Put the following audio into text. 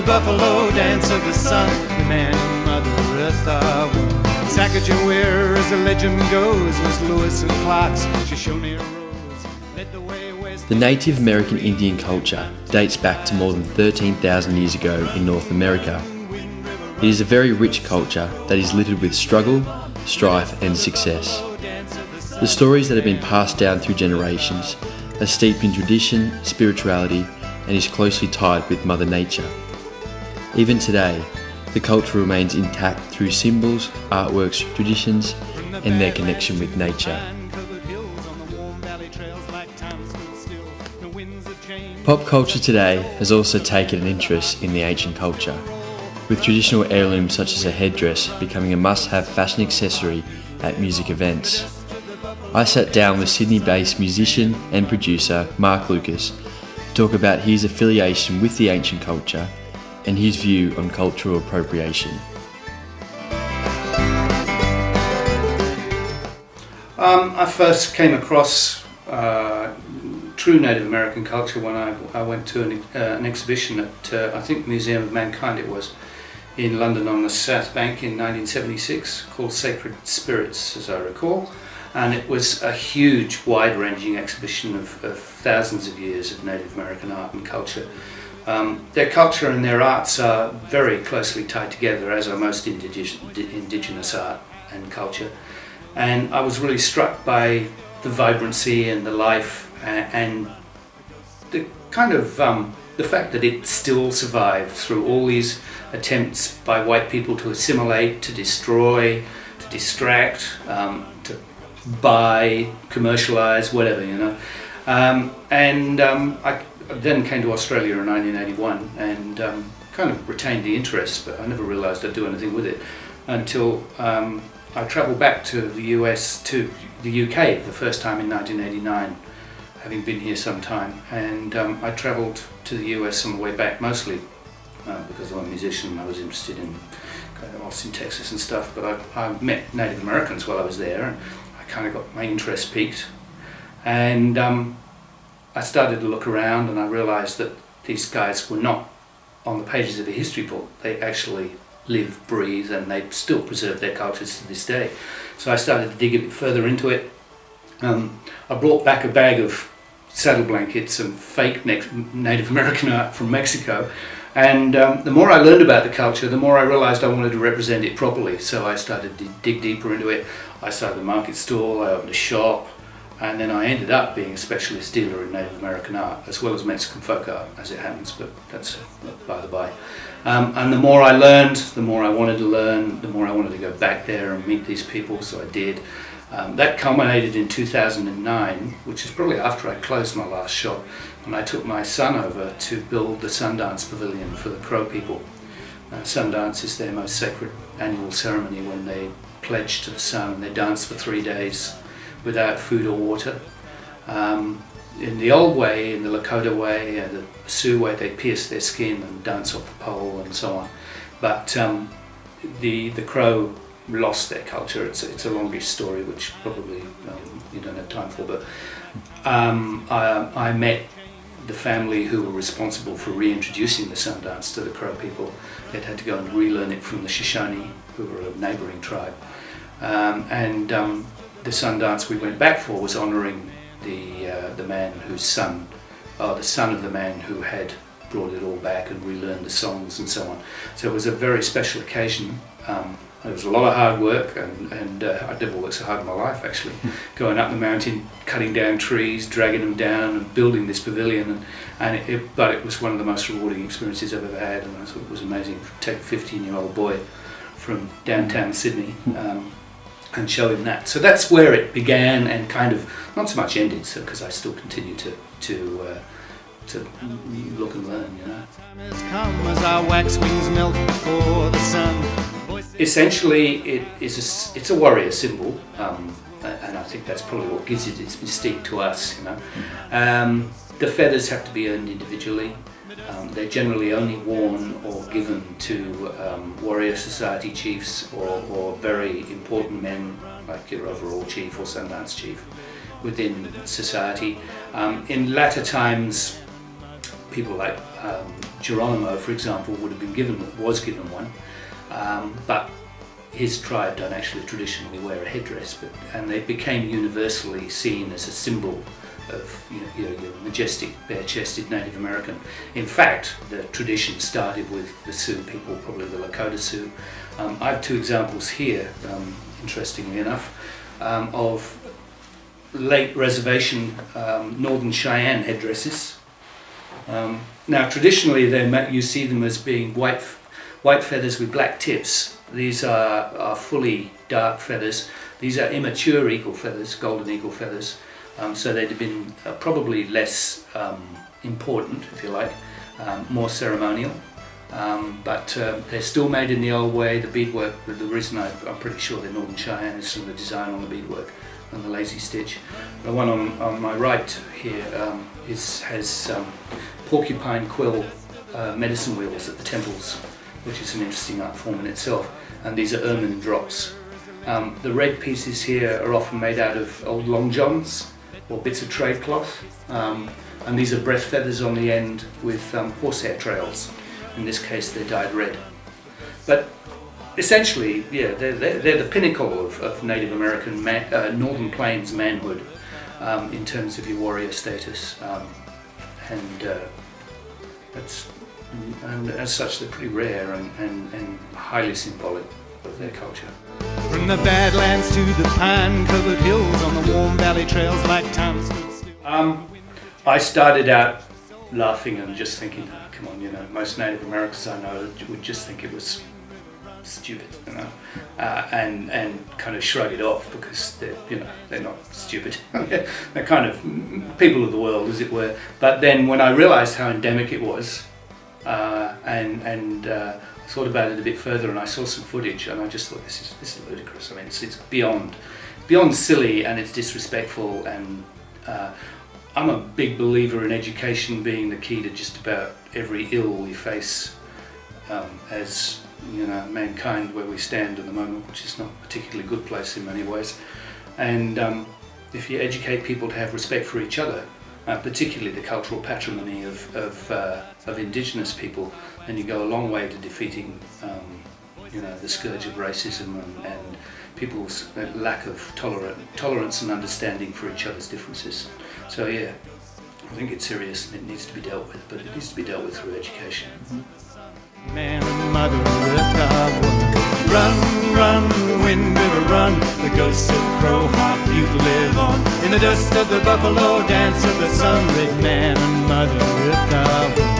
the buffalo dance of the sun, the man and Mother Earth are one. Sacagawea, as the legend goes, was Lewis and Clark's Shoshone Rose, led the way west. The Native American Indian culture dates back to more than 13,000 years ago in North America. It is a very rich culture that is littered with struggle, strife and success. The stories that have been passed down through generations are steeped in tradition, spirituality and is closely tied with Mother Nature. Even today, the culture remains intact through symbols, artworks, traditions and their connection with nature. Pop culture today has also taken an interest in the ancient culture, with traditional heirlooms such as a headdress becoming a must-have fashion accessory at music events. I sat down with Sydney-based musician and producer Mark Lucas to talk about his affiliation with the ancient culture and his view on cultural appropriation. I first came across true Native American culture when I went to an exhibition at, I think, the Museum of Mankind it was, in London on the South Bank in 1976, called Sacred Spirits, as I recall. And it was a huge, wide-ranging exhibition of thousands of years of Native American art and culture. Their culture and their arts are very closely tied together, as are most indigenous art and culture. And I was really struck by the vibrancy and the life and the kind of the fact that it still survived through all these attempts by white people to assimilate, to destroy, to distract, to buy, commercialise, whatever, you know. I then came to Australia in 1981 and kind of retained the interest, but I never realised I'd do anything with it until I travelled back to the UK the first time in 1989, having been here some time, and I travelled to the US on the way back mostly because I'm a musician. I was interested in Austin, Texas and stuff, but I met Native Americans while I was there and I kind of got my interest piqued, and I started to look around and I realised that these guys were not on the pages of a history book. They actually live, breathe, and they still preserve their cultures to this day. So I started to dig a bit further into it. I brought back a bag of saddle blankets and fake Native American art from Mexico, and the more I learned about the culture, the more I realised I wanted to represent it properly. So I started to dig deeper into it. I started a market stall, I opened a shop, and then I ended up being a specialist dealer in Native American art, as well as Mexican folk art, as it happens, but that's by the by. And the more I learned, the more I wanted to learn, the more I wanted to go back there and meet these people, so I did. That culminated in 2009, which is probably after I closed my last shop, and I took my son over to build the Sundance Pavilion for the Crow people. Sundance is their most sacred annual ceremony when they pledge to the sun, and they dance for 3 days without food or water. In the old way, in the Lakota way, the Sioux way, they pierce their skin and dance off the pole and so on. But the Crow lost their culture. It's a longish story, which probably you don't have time for. But I met the family who were responsible for reintroducing the Sundance to the Crow people. They'd had to go and relearn it from the Shoshone, who were a neighbouring tribe. The Sundance we went back for was honouring the man whose son, the son of the man who had brought it all back and relearned the songs and so on. So it was a very special occasion. It was a lot of hard work, and I'd never worked so hard in my life actually. Going up the mountain, cutting down trees, dragging them down, and building this pavilion. But it was one of the most rewarding experiences I've ever had, and I thought it was amazing to take a 15-year-old boy from downtown Sydney and show him that. So that's where it began and kind of not so much ended, so because I still continue to look and learn, you know. Essentially, it's a warrior symbol, and I think that's probably what gives it its mystique to us, you know. The feathers have to be earned individually. They're generally only worn or given to warrior society chiefs or very important men, like your overall chief or Sundance chief within society. In latter times, people like Geronimo, for example, was given one, but his tribe don't actually traditionally wear a headdress, and they became universally seen as a symbol of your majestic, bare-chested Native American. In fact, the tradition started with the Sioux people, probably the Lakota Sioux. I have two examples here, interestingly enough, of late reservation Northern Cheyenne headdresses. Now, traditionally, you see them as being white feathers with black tips. These are fully dark feathers. These are immature eagle feathers, golden eagle feathers. So they'd have been probably less important, if you like, more ceremonial. But they're still made in the old way. The beadwork, the reason I'm pretty sure they're Northern Cheyenne is from the design on the beadwork and the lazy stitch. The one on my right here has porcupine quill medicine wheels at the temples, which is an interesting art form in itself. And these are ermine drops. The red pieces here are often made out of old long johns or bits of trade cloth. And these are breast feathers on the end with horsehair trails. In this case, they're dyed red. But essentially, yeah, they're the pinnacle of Native American Northern Plains manhood in terms of your warrior status. And as such, they're pretty rare and highly symbolic of their culture. From the Badlands to the pine-covered hills on the warm valley trails like time stood still. I started out laughing and just thinking, oh, come on, most Native Americans I know would just think it was stupid, and kind of shrug it off because they're not stupid. They're kind of people of the world, as it were. But then when I realised how endemic it was, and thought about it a bit further, and I saw some footage, and I just thought this is ludicrous. I mean, it's beyond silly, and it's disrespectful. And I'm a big believer in education being the key to just about every ill we face as mankind, where we stand at the moment, which is not a particularly good place in many ways. And if you educate people to have respect for each other, particularly the cultural patrimony of Indigenous people, then you go a long way to defeating the scourge of racism and people's lack of tolerance and understanding for each other's differences. So yeah, I think it's serious and it needs to be dealt with, but it needs to be dealt with through education. Man and Mother Earth are one. Run, run, Wind River, run. The ghosts of Crow Hawk Butte live on. In the dust of the buffalo, dance of the sun. Red man and Mother Earth are one.